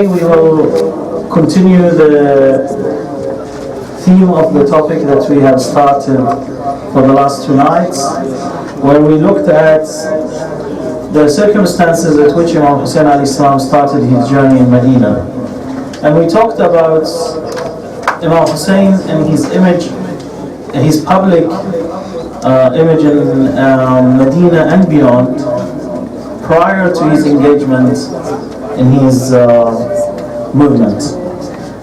today we will continue the theme of the topic that we have started for the last two nights, where we looked at the circumstances at which Imam Hussein alayhi salam started his journey in Medina. And we talked about Imam Hussein and his image, his public image in Medina and beyond, prior to his engagement in his movement.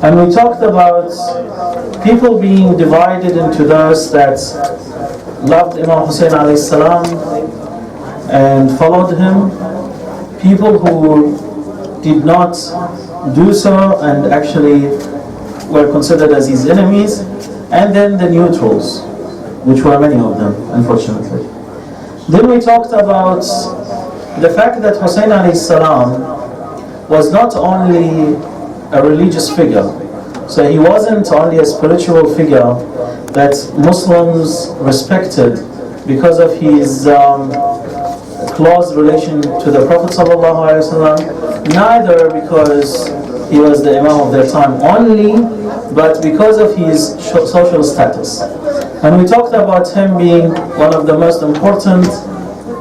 And we talked about people being divided into those that loved Imam Hussein alayhi salam and followed him, people who did not do so and actually were considered as his enemies, and then the neutrals, which were many of them, unfortunately. Then we talked about the fact that Hussein alayhi salam was not only a religious figure, so he wasn't only a spiritual figure that Muslims respected because of his close relation to the Prophet ﷺ, neither because he was the Imam of their time only, but because of his social status. And we talked about him being one of the most important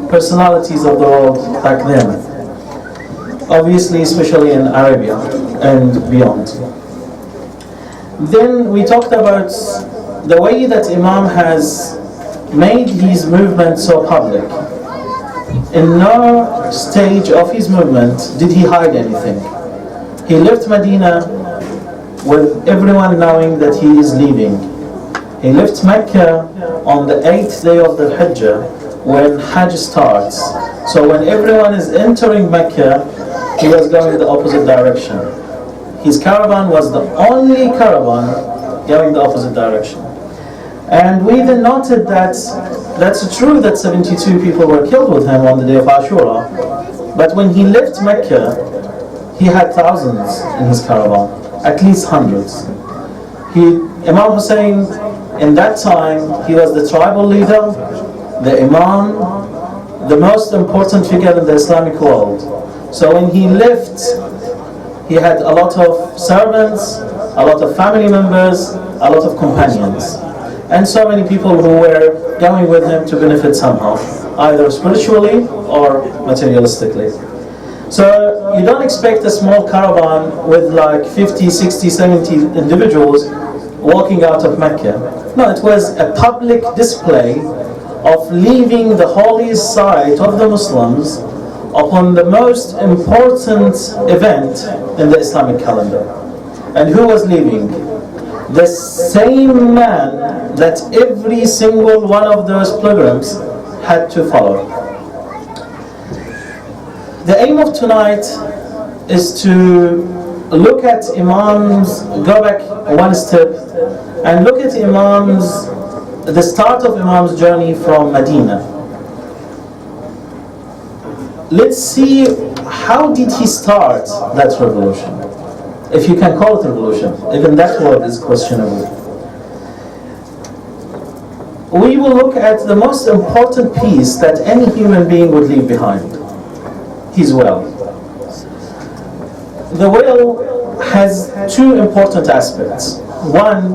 personalities of the world back then, obviously, especially in Arabia and beyond. Then we talked about the way that Imam has made his movement so public. In no stage of his movement did he hide anything. He left Medina with everyone knowing that he is leaving. He left Mecca on the 8th day of the Hajj, when Hajj starts. So when everyone is entering Mecca, he was going the opposite direction. His caravan was the only caravan going the opposite direction. And we then noted that that's true that 72 people were killed with him on the day of Ashura, but when he left Mecca, he had thousands in his caravan, at least hundreds. Imam Hussein, in that time, he was the tribal leader, the Imam, the most important figure in the Islamic world. So when he left, he had a lot of servants, a lot of family members, a lot of companions, and so many people who were going with him to benefit somehow, either spiritually or materialistically. So you don't expect a small caravan with like 50, 60, 70 individuals walking out of Mecca. No, it was a public display of leaving the holy site of the Muslims upon the most important event in the Islamic calendar. And who was leaving? The same man that every single one of those pilgrims had to follow. The aim of tonight is to look at Imam's, go back one step and look at the start of Imam's journey from Medina. Let's see, how did he start that revolution? If you can call it revolution, even that word is questionable. We will look at the most important piece that any human being would leave behind, his will. The will has two important aspects. One,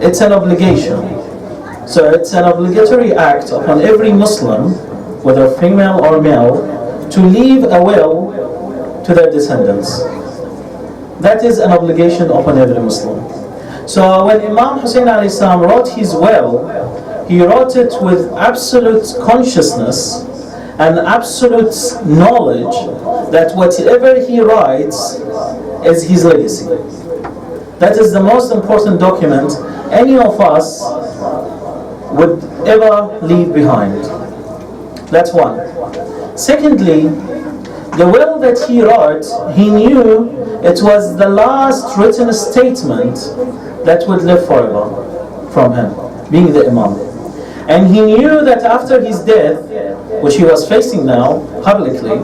it's an obligation. So it's an obligatory act upon every Muslim, whether female or male, to leave a will to their descendants. That is an obligation upon every Muslim. So when Imam Hussein alayhi salam wrote his will, he wrote it with absolute consciousness and absolute knowledge that whatever he writes is his legacy. That is the most important document any of us would ever leave behind. That's one. Secondly, the will that he wrote, he knew it was the last written statement that would live forever from him, being the Imam. And he knew that after his death, which he was facing now publicly,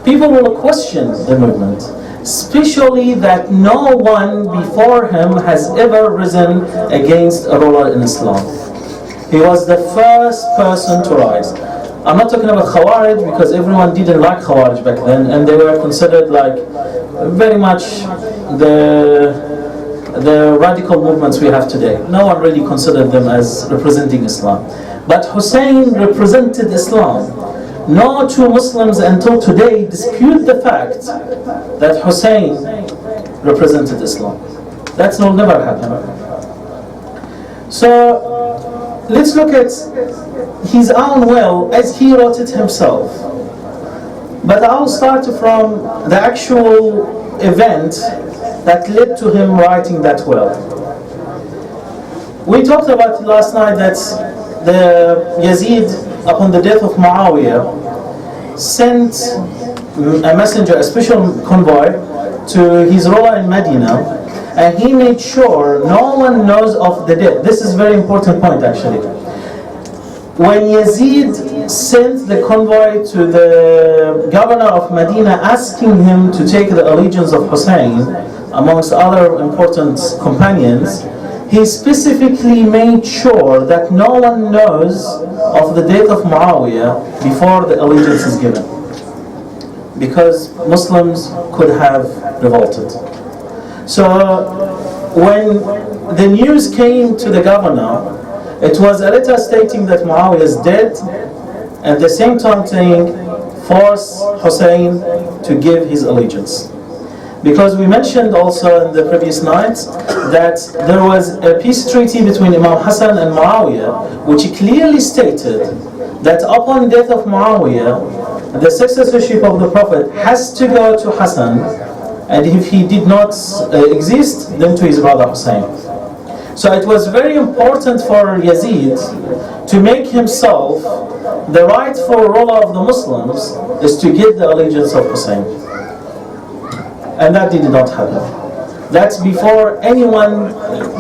people will question the movement, especially that no one before him has ever risen against a ruler in Islam. He was the first person to rise. I'm not talking about Khawarij, because everyone didn't like Khawarij back then, and they were considered like very much the radical movements we have today. No one really considered them as representing Islam. But Hussein represented Islam. No two Muslims until today dispute the fact that Hussein represented Islam. That will never happen. So let's look at his own will as he wrote it himself. But I'll start from the actual event that led to him writing that will. We talked about last night that the Yazid, upon the death of Muawiyah, sent a messenger, a special convoy, to his ruler in Medina, and he made sure no one knows of the death. This is a very important point actually. When Yazid sent the convoy to the governor of Medina asking him to take the allegiance of Hussein, amongst other important companions, he specifically made sure that no one knows of the death of Muawiyah before the allegiance is given, because Muslims could have revolted. So when the news came to the governor, it was a letter stating that Muawiyah is dead, and at the same time saying, force Hussein to give his allegiance. Because we mentioned also in the previous nights that there was a peace treaty between Imam Hassan and Muawiyah, which clearly stated that upon death of Muawiyah, the successorship of the Prophet has to go to Hassan, and if he did not exist, then to his brother Hussein. So it was very important for Yazid to make himself the rightful ruler of the Muslims is to get the allegiance of Hussein. And that did not happen. That's before anyone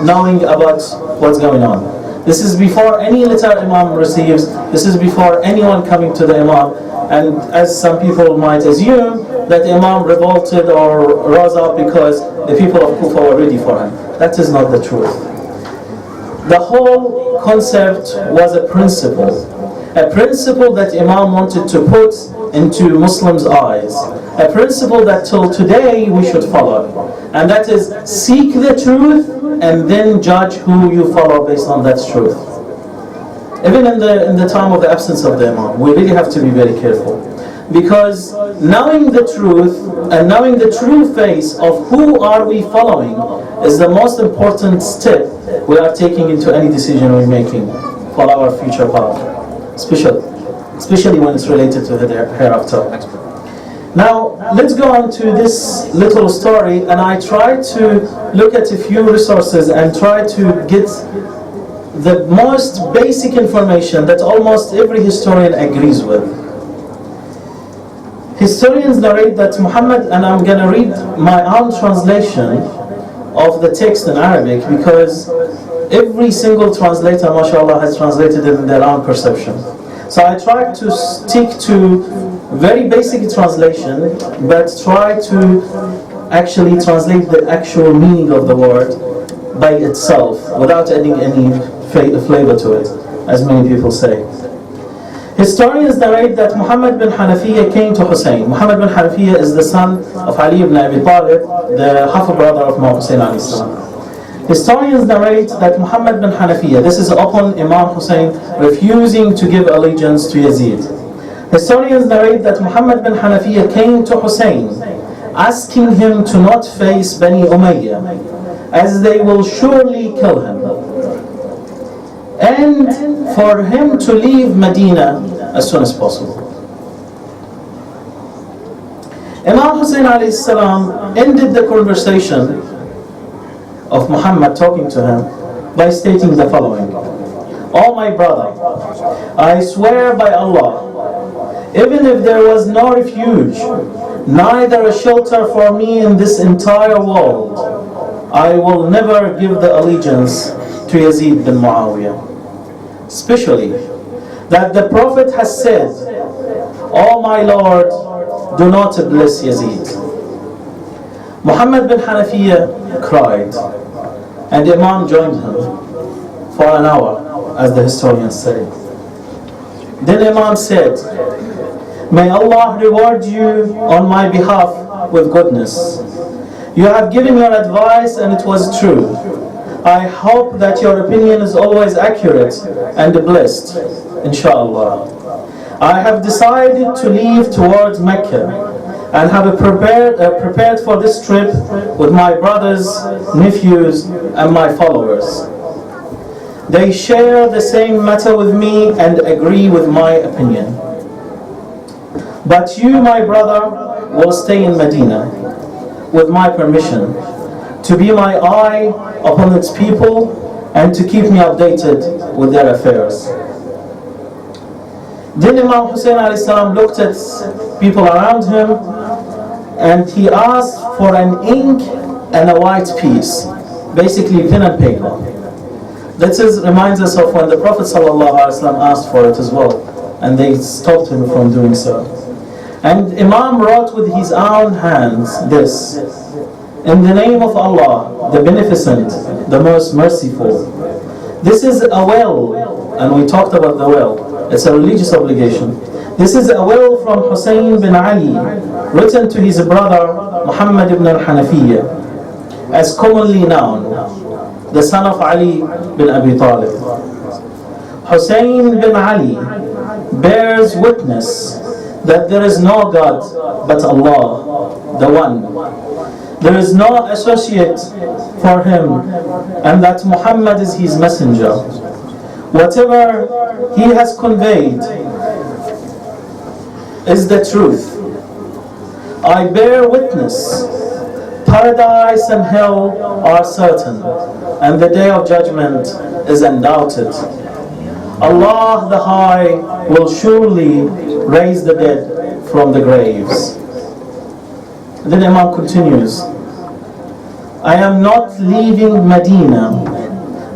knowing about what's going on. This is before any letter Imam receives. This is before anyone coming to the Imam. And as some people might assume, that Imam revolted or rose up because the people of Kufa were ready for him. That is not the truth. The whole concept was a principle that Imam wanted to put into Muslims' eyes, a principle that till today we should follow, and that is seek the truth and then judge who you follow based on that truth. Even in the time of the absence of the Imam, we really have to be very careful, because knowing the truth and knowing the true face of who are we following is the most important step we are taking into any decision we're making for our future path, especially when it's related to the hereafter. Now, let's go on to this little story, and I try to look at a few resources and try to get the most basic information that almost every historian agrees with. Historians narrate that Muhammad, and I'm going to read my own translation of the text in Arabic, because every single translator, mashallah, has translated it in their own perception. So I try to stick to very basic translation, but try to actually translate the actual meaning of the word by itself, without adding any flavor to it, as many people say. Historians narrate that Muhammad bin Hanafiya came to Hussein. Muhammad bin Hanafiya is the son of Ali ibn Abi Talib, the half-brother of Imam Hussein alayhi salam. Historians narrate that Muhammad bin Hanafiya, this is upon Imam Hussein refusing to give allegiance to Yazid. Historians narrate that Muhammad bin Hanafiya came to Hussein asking him to not face Bani Umayyah, as they will surely kill him, and for him to leave Medina as soon as possible. Imam Hussein alayhi salam ended the conversation of Muhammad talking to him by stating the following: "Oh my brother, I swear by Allah, even if there was no refuge, neither a shelter for me in this entire world, I will never give the allegiance to Yazid bin Muawiyah. Especially that the Prophet has said, oh my Lord, do not bless Yazid." Muhammad bin Hanafiya cried, and Imam joined him for an hour, as the historians say. Then Imam said, "May Allah reward you on my behalf with goodness. You have given your advice and it was true. I hope that your opinion is always accurate and blessed, inshallah. I have decided to leave towards Mecca and have prepared for this trip with my brothers, nephews, and my followers. They share the same matter with me and agree with my opinion. But you, my brother, will stay in Medina with my permission, to be my eye upon its people and to keep me updated with their affairs. Then Imam Hussein a.s. looked at people around him and he asked for an ink and a white piece, basically pen and paper. That reminds us of when the Prophet ﷺ asked for it as well, and they stopped him from doing so. And Imam wrote with his own hands this: in the name of Allah, the Beneficent, the Most Merciful. This is a will, and we talked about the will. It's a religious obligation. This is a will from Hussein bin Ali, written to his brother Muhammad ibn al-Hanafiyyah, as commonly known, the son of Ali bin Abi Talib. Hussein bin Ali bears witness that there is no God but Allah, the One. There is no associate for him, and that Muhammad is his messenger. Whatever he has conveyed is the truth. I bear witness, paradise and hell are certain, and the day of judgment is undoubted. Allah the High will surely raise the dead from the graves. Then Imam continues, I am not leaving Medina.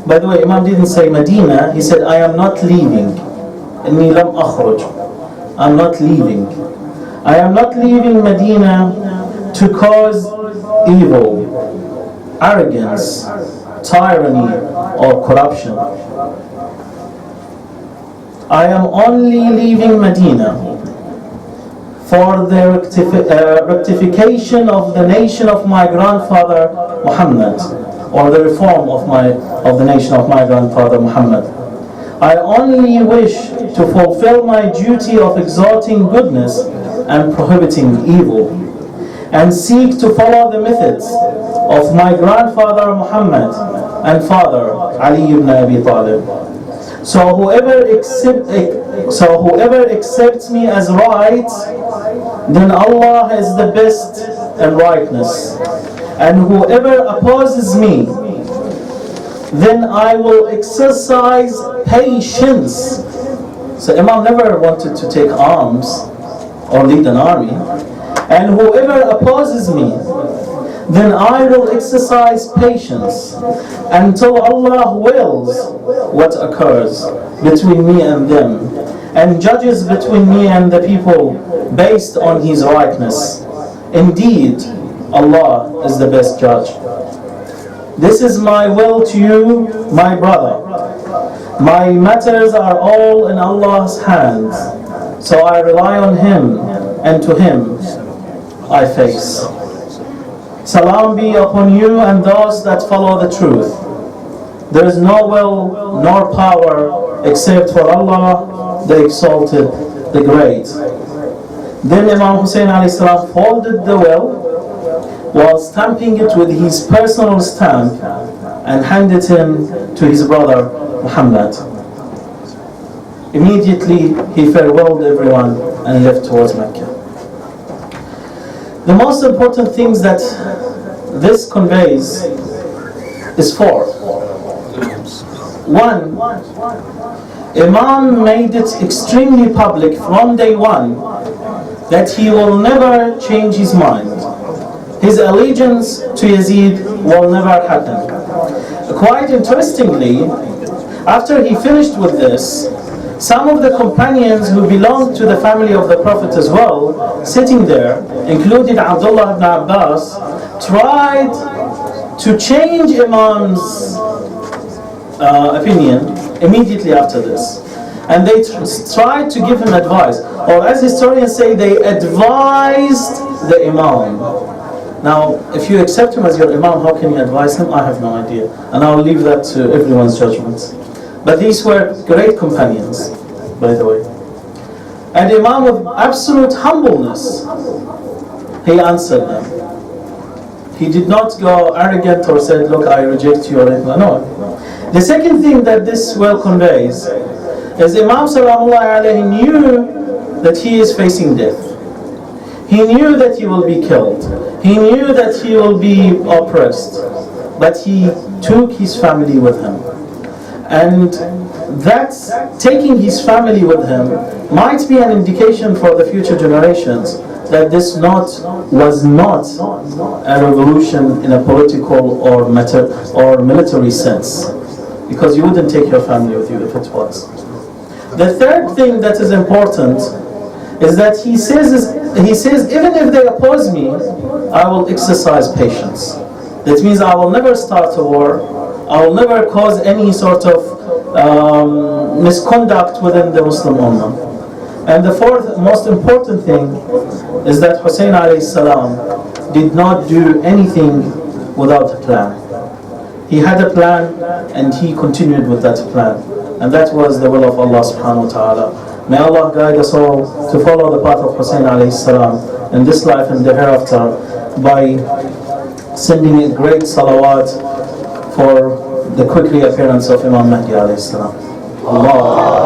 By the way, Imam didn't say Medina, he said I am not leaving. إني لم أخرج. I'm not leaving. I am not leaving Medina to cause evil, arrogance, tyranny, or corruption. I am only leaving Medina for the rectification of the nation of my grandfather Muhammad, or the reform of the nation of my grandfather Muhammad. I only wish to fulfill my duty of exalting goodness and prohibiting evil, and seek to follow the methods of my grandfather Muhammad and father Ali ibn Abi Talib. So whoever accepts me as right, then Allah is the best in rightness. And whoever opposes me, then I will exercise patience. So Imam never wanted to take arms or lead an army. And whoever opposes me, then I will exercise patience until Allah wills what occurs between me and them, and judges between me and the people based on His rightness. Indeed, Allah is the best judge. This is my will to you, my brother. My matters are all in Allah's hands, so I rely on Him, and to Him I face. Salam be upon you and those that follow the truth. There is no will nor power except for Allah, the Exalted, the Great. Then Imam Hussein a.s. folded the will while stamping it with his personal stamp and handed him to his brother Muhammad. Immediately he farewelled everyone and left towards Mecca. The most important things that this conveys is four. One, Imam made it extremely public from day one that he will never change his mind. His allegiance to Yazid will never happen. Quite interestingly, after he finished with this, some of the companions who belonged to the family of the Prophet as well, sitting there, including Abdullah ibn Abbas, tried to change Imam's opinion immediately after this. And they tried to give him advice. Or as historians say, they advised the Imam. Now, if you accept him as your Imam, how can you advise him? I have no idea. And I'll leave that to everyone's judgment. But these were great companions, by the way. And Imam with absolute humbleness, he answered them. He did not go arrogant or said, look, I reject you or anything. No. The second thing that this well conveys is Imam Sallallahu Alaihi knew that he is facing death. He knew that he will be killed. He knew that he will be oppressed. But he took his family with him. And that taking his family with him might be an indication for the future generations that this was not a revolution in a political or military sense. Because you wouldn't take your family with you if it was. The third thing that is important is that he says, even if they oppose me, I will exercise patience. That means I will never start a war. I will never cause any sort of misconduct within the Muslim Ummah. And the fourth most important thing is that Hussein alayhi salam did not do anything without a plan. He had a plan and he continued with that plan. And that was the will of Allah subhanahu wa ta'ala. May Allah guide us all to follow the path of Hussein alayhi salam in this life and the hereafter by sending a great salawat for the quick reappearance of Imam Mahdi alayhi salam. Allah.